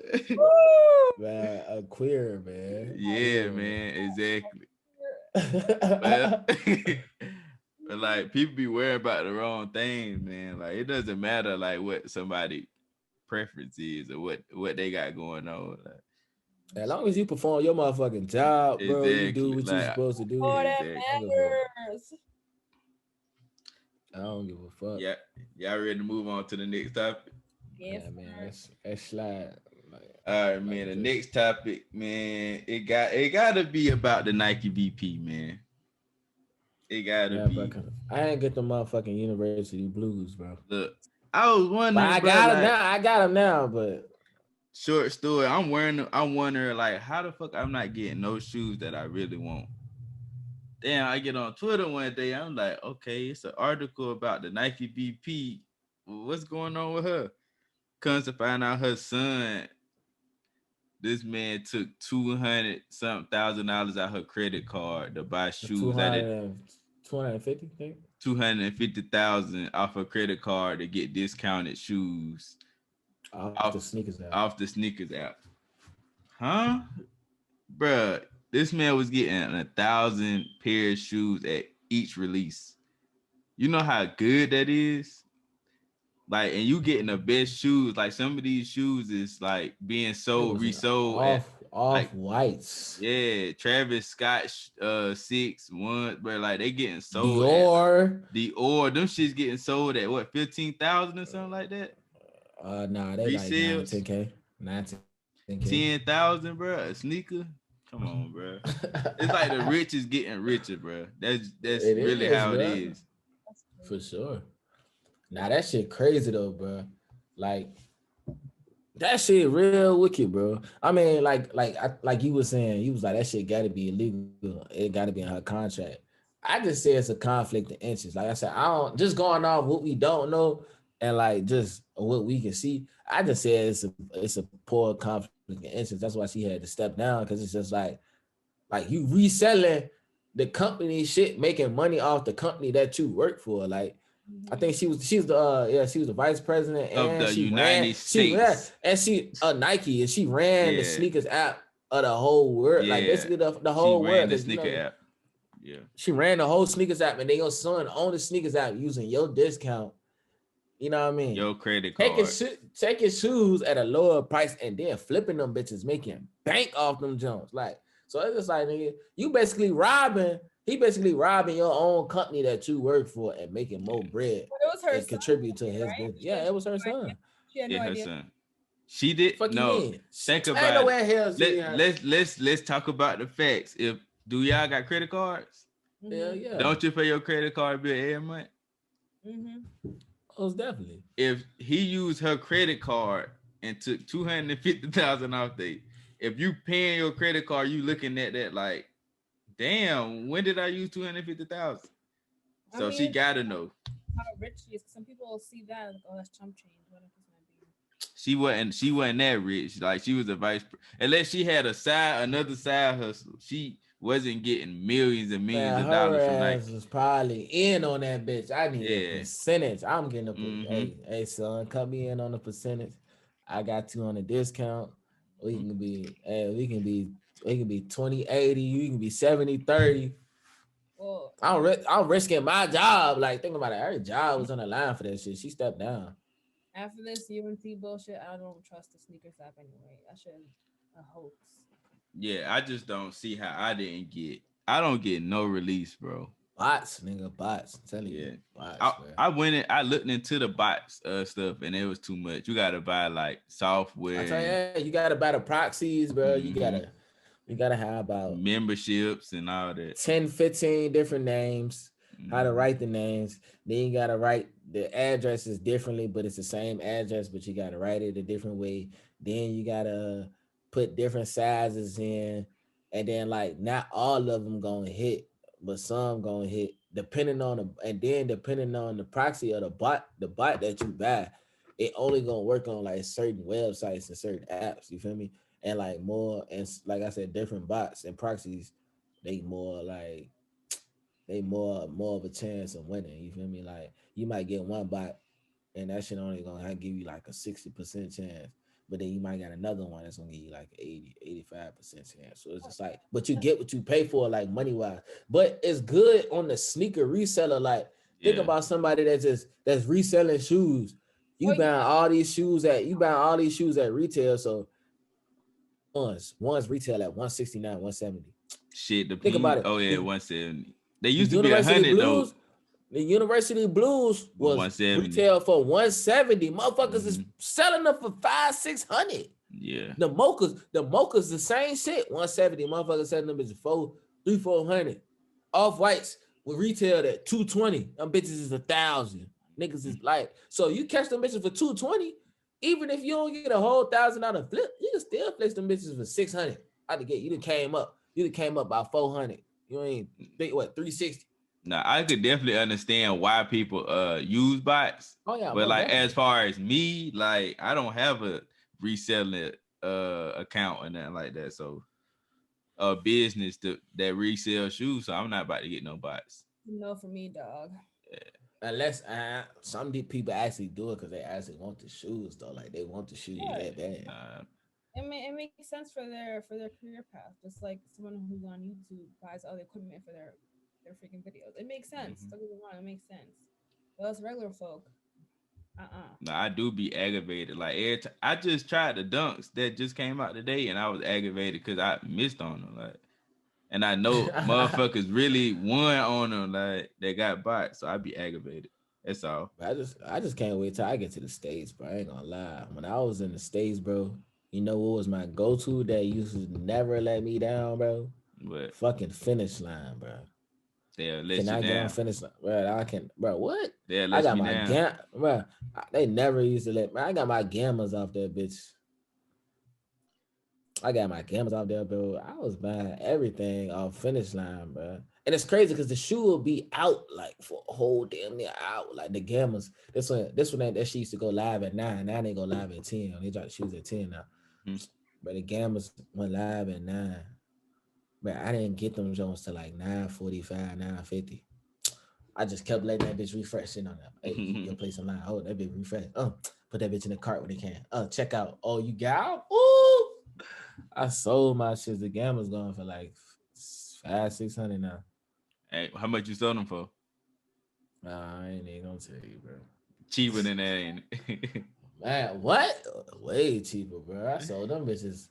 S3: man, a queer man.
S4: Yeah, man, exactly. But, but like people be worried about the wrong things, man. Like it doesn't matter like what somebody preference is or what they got going on. Like,
S3: As long as you perform your motherfucking job, bro, you do
S4: exactly.
S3: what you
S4: Like
S3: supposed to do.
S2: Oh, that
S4: exactly.
S2: matters.
S3: I don't give a fuck.
S4: Yeah, y'all ready to move on to the next topic?
S2: Yeah,
S3: Yeah, man, that's slide. Like,
S4: All right, man. The next topic, man, it gotta be about the Nike VP, man. It gotta be.
S3: Bro, I ain't get the motherfucking University Blues, bro.
S4: Look, I was wondering,
S3: But I
S4: bro,
S3: got
S4: like,
S3: him now. I got him now, but
S4: short story. I'm wondering, like, how the fuck I'm not getting no shoes that I really want. Damn, I get on Twitter one day. I'm like, okay, it's an article about the Nike VP. What's going on with her? Comes to find out her son. This man took $200,000 out her credit card to buy shoes at it.
S3: 250, think?
S4: 250,000 off her credit card to get discounted shoes
S3: Off the sneakers app.
S4: Off the sneakers app. Huh? Bruh, this man was getting 1,000 pair of shoes at each release. You know how good that is? Like, and you getting the best shoes. Like, some of these shoes is like being sold, resold
S3: off whites.
S4: Yeah, Travis Scott 6 1, but like they getting sold.
S3: Dior,
S4: them shit's getting sold at what 15,000 or something like that.
S3: Nah, they
S4: resales,
S3: like 10K, 10K,
S4: 10,000, bro. A sneaker. Come on, bro. It's like the rich is getting richer, bro. That's really how it is.
S3: For sure. Nah, that shit crazy though, bro. Like that shit real wicked, bro. I mean, like you was saying, you was like that shit got to be illegal. It got to be in her contract. I just say it's a conflict of interest. Like I said, I don't just going off what we don't know and like just what we can see. I just say it's a poor conflict of interest. That's why she had to step down because it's just like you reselling the company shit, making money off the company that you work for. Like I think she was the vice president
S4: of the United States.
S3: She Nike, and she ran the sneakers app of the whole world. Like basically the whole world.
S4: She ran the sneaker app. Yeah.
S3: She ran the whole sneakers app, and they your son own the sneakers app using your discount. You know what I mean?
S4: Your credit card.
S3: Taking shoes at a lower price and then flipping them bitches, making bank off them jumps. Like, so it's just like, nigga, he basically robbing your own company that you work for and making more bread and contribute to his business. Yeah, it was her son.
S2: She had no idea.
S4: Her son. She did.
S3: Fuck
S4: no.
S3: You mean?
S4: Think about it. Let's talk about the facts. Do y'all got credit cards?
S3: Yeah.
S4: Don't you pay your credit card bill every month?
S2: Mm-hmm.
S3: Most definitely.
S4: If he used her credit card and took 250,000 off there, if you paying your credit card, you looking at that like, damn, when did I use 250,000? So she gotta know
S2: how rich she is. Some people will see that like, oh, that's chump change. What if it's
S4: She wasn't that rich. Like she was a unless she had another side hustle. She wasn't getting millions and millions of dollars from Nike.
S3: Was probably in on that bitch. I need a percentage. I'm getting a hey son, cut me in on the percentage. I got you on a discount. We can be 20-80. You can be 70-30.
S2: Well,
S3: I'm risking my job. Like, think about it. Her job was on the line for that shit. She stepped down.
S2: After this UNC bullshit, I don't trust the sneakers app anyway. That shit a hoax.
S4: Yeah, I just don't see how I don't get no release, bro.
S3: Bots. I'm telling you. Bots,
S4: I looked into the bots stuff and it was too much. You gotta buy like software.
S3: I tell you gotta buy the proxies, bro. Mm-hmm. You gotta have about
S4: memberships and all that.
S3: 10-15 different names, how to write the names. Then you gotta write the addresses differently, but it's the same address, but you gotta write it a different way. Then you gotta put different sizes in, and then like not all of them gonna hit, but some gonna hit depending on the proxy of the bot that you buy. It only gonna work on like certain websites and certain apps. You feel me? and like more, and like I said, different bots and proxies, they more like they more of a chance of winning. You feel me? Like you might get one bot and that shit only gonna give you like a 60% chance. But then you might get another one that's gonna give you like 85% chance. So it's just like, but you get what you pay for, like money wise. But it's good on the sneaker reseller. Like, think
S4: Yeah.
S3: about somebody that's reselling shoes. You
S2: Well,
S3: buying all these shoes at retail. So one's retail at 169, 170.
S4: Shit, the
S3: Think about
S4: P.
S3: it.
S4: Oh yeah, 170. They
S3: The
S4: used to be
S3: University
S4: 100 though.
S3: Blues, the University Blues
S4: Was
S3: was
S4: 170.
S3: retail for 170. Motherfuckers is selling them for 500-600.
S4: Yeah.
S3: The mochas, the same shit. 170. Motherfuckers selling them is 400. Off whites will retail at 220. Them bitches is 1,000. Niggas is like, so you catch them bitches for 220. Even if you don't get a whole $1,000 flip, you can still flex them bitches for 600. I to get you done came up. You done came up by 400. You ain't think what 360.
S4: Now I could definitely understand why people use bots.
S3: Oh yeah,
S4: But like
S3: definitely.
S4: as far as me, like I don't have a reselling account and nothing like that. So a business that resell shoes. So I'm not about to get no bots.
S2: no, for me, dog.
S3: Unless some people actually do it because they actually want the shoes though. Like they want the shoes that bad.
S2: It makes sense for their career path. Just like someone who's on YouTube buys all the equipment for their freaking videos. It makes sense. Don't get me wrong, it makes sense. But us regular folk,
S4: No, I do be aggravated. Like I just tried the dunks that just came out today, and I was aggravated because I missed on them. Like, and I know motherfuckers really won on them. Like they got bought, so I be aggravated. That's all.
S3: I just can't wait till I get to the States, bro. I ain't gonna lie. When I was in the States, bro, you know what was my go-to that used to never let me down, bro?
S4: But
S3: Fucking Finish Line, bro.
S4: they'll let
S3: Can
S4: you
S3: I get on
S4: down.
S3: Finish Line? Bro, I can, bro. What?
S4: They'll
S3: I
S4: let
S3: got
S4: me
S3: my
S4: down.
S3: bro. They never used to let. Man, I got my gammas off that bitch. I got my gammas off there, bro. I was buying everything off Finish Line, bro. And it's crazy because the shoe will be out like for a whole damn near out. Like the gammas. This one that she used to go live at 9. Now they go live at 10. They drop the shoes at 10 now. But the gammas went live at 9. But I didn't get them Jones to like 9:45, 9:50. I just kept letting that bitch refresh in on that. Hey, your place online. Oh, that bitch refresh. Put that bitch in the cart when they can. Check out. Oh, you got? Ooh. I sold my shit. The gamma's going for like 500-600 now.
S4: Hey, how much you sold them for?
S3: Nah, I ain't even gonna tell you, bro.
S4: Cheaper than that, ain't it?
S3: Man, what? Way cheaper, bro. I sold them bitches.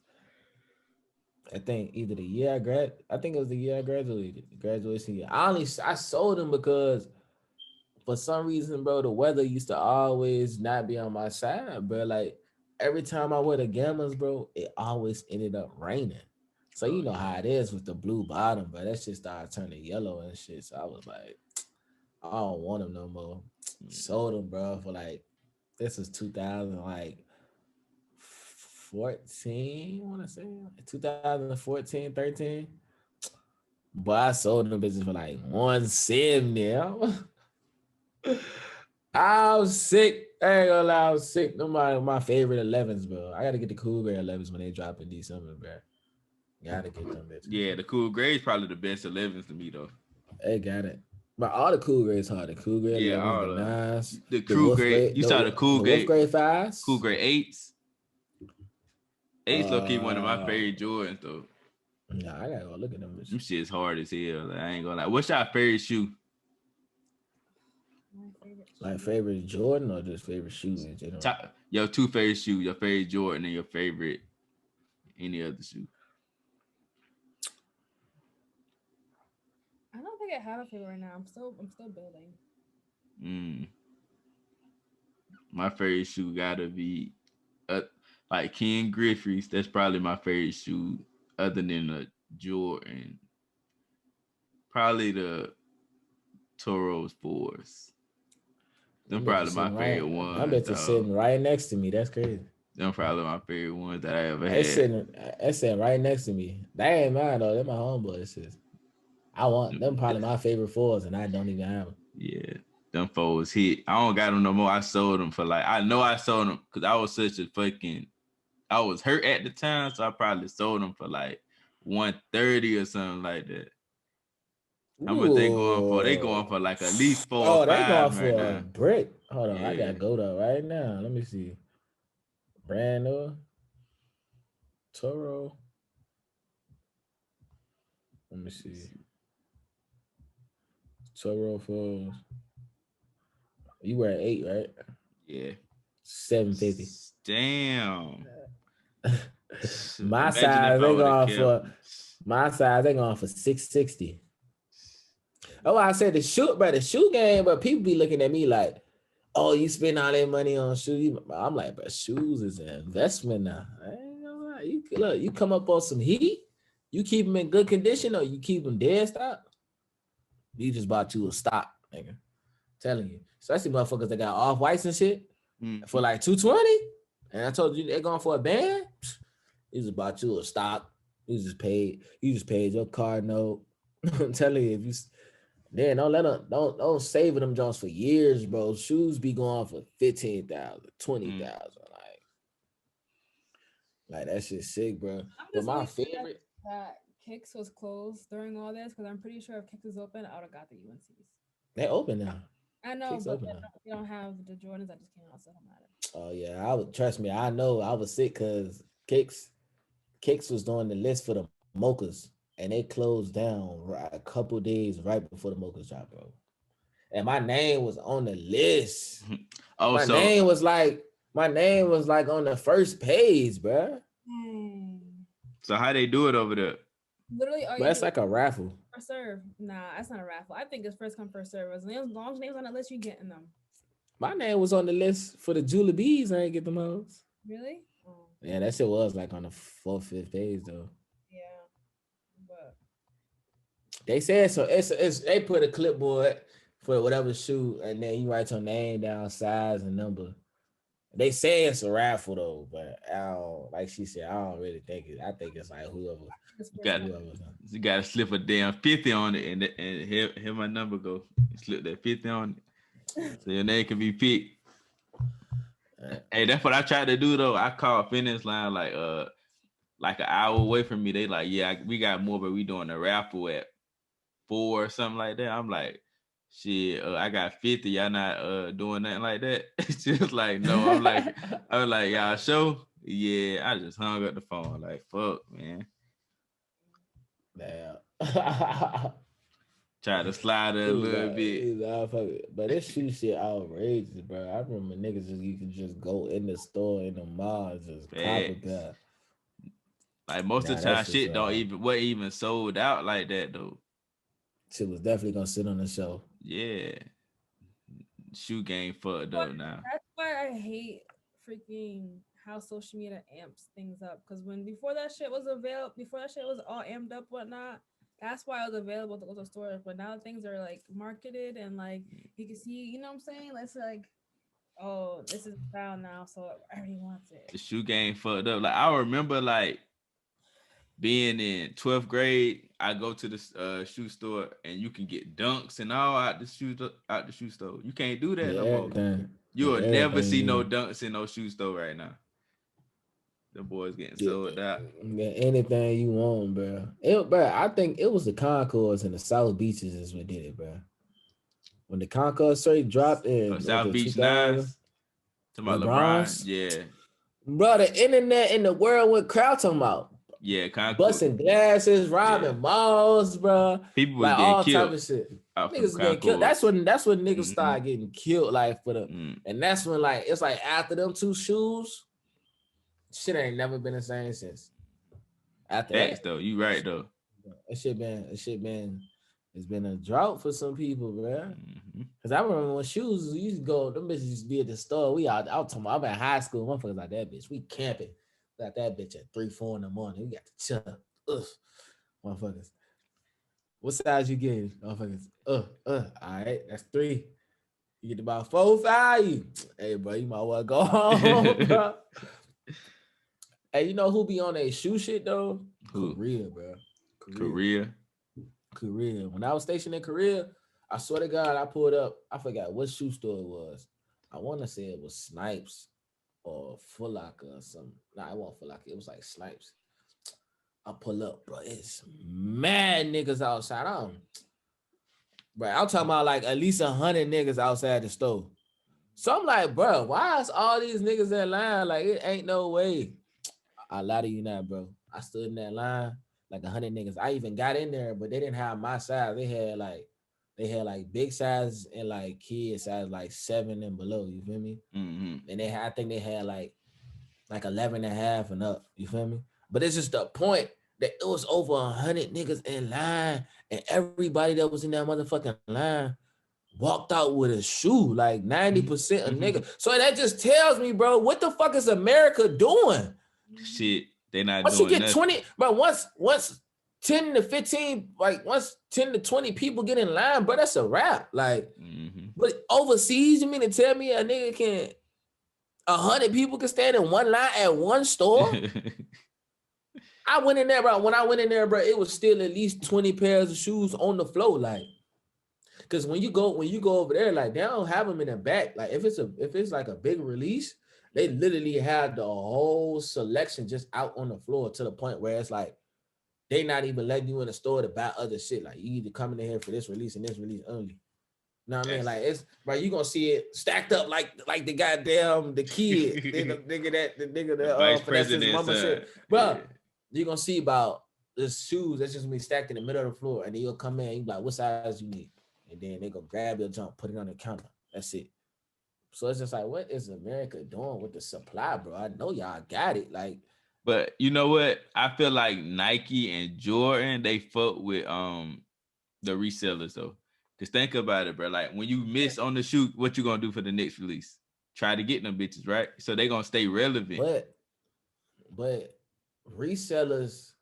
S3: I think either the year I think it was the year I graduated. Graduation year. I sold them because for some reason, bro, the weather used to always not be on my side, bro. Like every time I wear the gammas, bro, it always ended up raining. So you know how it is with the blue bottom, but that shit started turning yellow and shit. So I was like, I don't want them no more. Sold them, bro, for like, this was 2014, I want to say 2014, 13. But I sold them bitches for like 170. I was sick. I ain't gonna lie, I was sick. No, my favorite 11s, bro. I gotta get the cool gray 11s when they drop in December, bro. Gotta get them bitches.
S4: Yeah, the cool gray is probably the best 11s to me though.
S3: They got it. But all the cool grays hard. The cool gray 11s, the 9s,
S4: the cool gray. You saw the cool gray.
S3: Wolf gray 5s.
S4: Cool gray 8s. 8s low key one of my favorite Jordans though.
S3: Nah, I gotta go look at them bitches.
S4: Them shit's hard as hell. Like, I ain't gonna lie. What's your favorite shoe?
S3: Like favorite Jordan or just favorite shoe in general?
S4: Your two favorite shoes, your favorite Jordan and your favorite any other shoe.
S2: I don't think I have a favorite right now. I'm still building.
S4: My favorite shoe gotta be like Ken Griffey's. That's probably my favorite shoe other than a Jordan. Probably the Toro's 4s. Them probably my favorite ones.
S3: I bet they're sitting right next to me. That's crazy.
S4: Them probably my favorite ones that I ever had.
S3: It's sitting right next to me. They ain't mine though. They're my homeboys. I want them probably my favorite 4s, and I don't even have them.
S4: Yeah, them 4s hit. I don't got them no more. I sold them for like, I know I sold them because I was such a fucking I was hurt at the time, so I probably sold them for like 130 or something like that. How much they going for? They going for like at least 4 or 5
S3: they going
S4: right
S3: for a
S4: now.
S3: brick. Hold on, I
S4: Yeah.
S3: gotta go there right now. Let me see. Brand new Toro. Let me see. Toro for you were at 8, right?
S4: Yeah.
S3: 750.
S4: Damn.
S3: My
S4: Imagine
S3: size,
S4: if I
S3: they
S4: would have
S3: going
S4: kept.
S3: for my size, they going for 660. Oh, I said the shoe game, but people be looking at me like, oh, you spend all that money on shoes. I'm like, but shoes is an investment now. I ain't gonna lie. You come up on some heat, you keep them in good condition, or you keep them dead stock. You just bought you a stock, nigga. Telling you, especially motherfuckers that got off whites and shit for like 220. And I told you they're going for a band. You just bought you a stock. You just paid your car note. I'm telling you, if you then don't let them don't save them Jones for years, bro. Shoes be going for 15,000, 20,000. Like that shit sick, bro. But my favorite
S2: that Kicks was closed during all this because I'm pretty sure if Kicks was open, I would have got the UNCs.
S3: they open now.
S2: I know,
S3: Kicks
S2: but
S3: open now.
S2: they don't have the Jordans that just came out, so it don't matter.
S3: Oh yeah, I would trust me. I know I was sick because Kicks was doing the list for the mochas, and they closed down a couple days right before the mochas dropped, bro. And my name was on the list.
S4: Oh,
S3: my name was like on the first page, bro.
S4: So how they do it over there?
S2: Literally,
S3: But it's like a raffle.
S2: First serve. Nah, that's not a raffle. I think it's first come, first serve. As long as names on the list, you getting them.
S3: My name was on the list for the Julie Bees. I ain't get them hoes.
S2: Really? Oh.
S3: Yeah, that shit was like on the 4th, 5th page though.
S2: Yeah, but
S3: they said so. It's they put a clipboard for whatever shoe, and then you write your name down, size and number. They say it's a raffle though, but I don't, like she said, I don't really think it. I think it's like whoever.
S4: You got to slip a damn 50 on it, and here my number go. Slip that 50 on it, so your name can be picked. Hey, that's what I tried to do though. I called Fitness Line like an hour away from me. They like, yeah, we got more, but we doing a raffle at 4 or something like that. I'm like, shit, I got 50. Y'all not doing nothing like that? It's just like, no. I was like, y'all show? Yeah, I just hung up the phone. Like, fuck, man.
S3: Damn.
S4: Try to slide it a little bit.
S3: But this shoe shit outrageous, bro. I remember niggas you could just go in the store in the mall and just cop a pair.
S4: Like most of the time, shit wasn't even sold out like that though.
S3: Shit was definitely gonna sit on the shelf.
S4: Yeah. Shoe game fucked up now.
S2: That's why I hate freaking how social media amps things up. Because before that shit was all amped up, whatnot, that's why it was available to go to stores. But now things are like marketed and like you can see, you know what I'm saying? It's like, oh, this is style now, so everybody wants it.
S4: The shoe game fucked up. Like I remember like being in 12th grade, I go to the shoe store and you can get dunks and all out the shoe store. You can't do that no more. You'll never see no dunks in no shoe store right now. The boys getting sold out.
S3: Anything you want, bro. I think it was the Concords and the South Beaches is what did it, bro. When the Concord straight dropped in
S4: South Beach 9s, to my LeBron, yeah.
S3: Bro, the internet in the world went crowd talking about.
S4: Yeah, Concord.
S3: Busting glasses, robbing malls, bro.
S4: People was
S3: like
S4: getting
S3: all
S4: killed.
S3: Type of shit. Niggas getting killed. That's when niggas started getting killed, like for the and that's when like it's like after them two shoes, shit ain't never been the same since. After
S4: that though, you right though.
S3: It's been a drought for some people, bro. Cause I remember when shoes we used to go, them bitches used to be at the store. I was talking about, I'm in high school, motherfuckers like that bitch. We camping. Got that bitch at 3, 4 in the morning. We got to chill. Motherfuckers. What size you getting? Motherfuckers. All right, that's 3. You get about 4, 5. Hey, bro, you might well go home, bro. Hey, you know who be on that shoe shit though?
S4: Who?
S3: Korea, bro.
S4: Korea.
S3: When I was stationed in Korea, I swear to God, I pulled up. I forgot what shoe store it was. I want to say it was Snipes or Foot Locker or something. Nah, it wasn't Foot Locker. It was like Snipes. I pull up, bro. It's mad niggas outside. Bro, I'm talking about like at least 100 niggas outside the store. So I'm like, bro, why is all these niggas in line? Like, it ain't no way. I lie to you now, bro. I stood in that line like 100 niggas. I even got in there, but they didn't have my size. They had like big size and like kid size, like 7 and below. You feel me?
S4: Mm-hmm.
S3: And I think they had like 11 and a half and up. You feel me? But it's just the point that it was over 100 niggas in line, and everybody that was in that motherfucking line walked out with a shoe, like 90% of niggas. So that just tells me, bro, what the fuck is America doing?
S4: Shit, they not
S3: Once
S4: doing
S3: you get
S4: nothing.
S3: 20, bro, once 10 to 15, like once 10 to 20 people get in line, bro, that's a wrap. Like, but overseas, you mean to tell me a nigga can 100 people can stand in one line at one store? I went in there, bro. When I went in there, bro, it was still at least 20 pairs of shoes on the floor, like. Cause when you go over there, like they don't have them in the back. Like if it's like a big release, they literally have the whole selection just out on the floor to the point where it's like they not even letting you in the store to buy other shit. Like you either coming in here for this release and this release only. You know what I mean? Like it's right, you gonna see it stacked up like the goddamn the kid, the nigga that
S4: Vice
S3: president mama
S4: President,
S3: shit. Bro, you gonna see about the shoes that's just gonna be stacked in the middle of the floor, and then you'll come in and you be like, what size you need? And then they go grab your junk, put it on the counter. That's it. So it's just like, what is America doing with the supply, bro? I know y'all got it. Like,
S4: but you know what? I feel like Nike and Jordan, they fuck with the resellers though. Cause think about it, bro. Like when you miss on the shoot, what you gonna do for the next release? Try to get them bitches, right? So they gonna stay relevant.
S3: But resellers,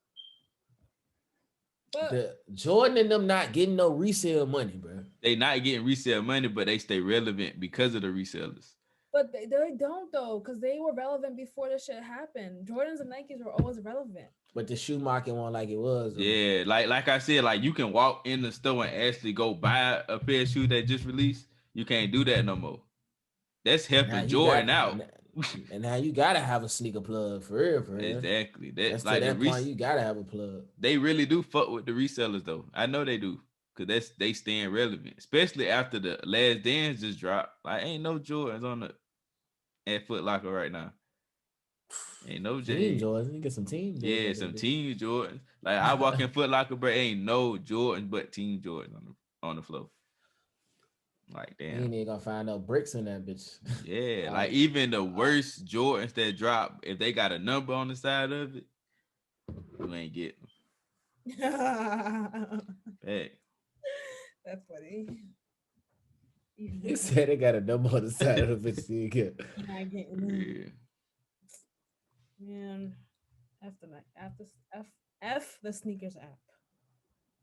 S3: the Jordan and them not getting no resale money, bro.
S4: They not getting resale money, but they stay relevant because of the resellers.
S2: But they don't though, because they were relevant before this shit happened. Jordans and Nikes were always relevant.
S3: But the shoe market wasn't like it was. Though.
S4: Yeah, like I said, like you can walk in the store and actually go buy a pair of shoes that just released. You can't do that no more. That's helping Jordan out.
S3: And now you gotta have a sneaker plug for real,
S4: Exactly.
S3: That's like to that point. You gotta have a plug.
S4: They really do fuck with the resellers though. I know they do, cause they staying relevant, especially after the Last Dance just dropped. Like ain't no Jordans on at Foot Locker right now. Ain't no
S3: Team Jordans. You get some Team Jordans.
S4: Yeah, some Team Jordans. Like I walk in Foot Locker, but ain't no Jordans but Team Jordans on the floor. Like damn,
S3: you ain't even gonna find no bricks in that bitch.
S4: Yeah, like even the worst Jordans that drop, if they got a number on the side of it, you ain't get them. Hey,
S2: that's funny.
S3: You said they got a number on the side of the bitch. So you get.
S2: Not getting them. Man, F the sneakers app.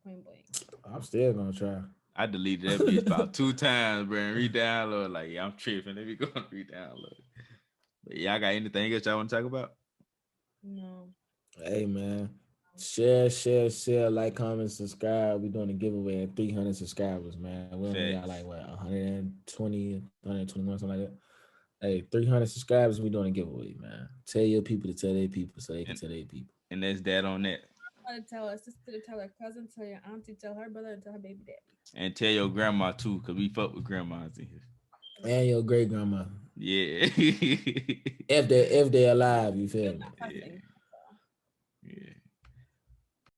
S2: Point blank.
S3: I'm still gonna try.
S4: I deleted that bitch about 2 times, bro, and re-download. Like, yeah, I'm tripping. Let me go and re-download. But y'all got anything else y'all want to talk about?
S2: No.
S3: Hey, man. Share, like, comment, subscribe. We're doing a giveaway at 300 subscribers, man. We only got like, what, 120, 121, something like that. Hey, 300 subscribers, we're doing a giveaway, man. Tell your people to tell their people so they can tell their people.
S4: And that's that on that.
S2: To tell her sister, to tell her cousin, tell your auntie, tell her brother, and tell her baby daddy.
S4: And tell your grandma too, because we fuck with grandmas in here.
S3: And your great grandma.
S4: Yeah.
S3: if they're alive, you feel me?
S4: Yeah.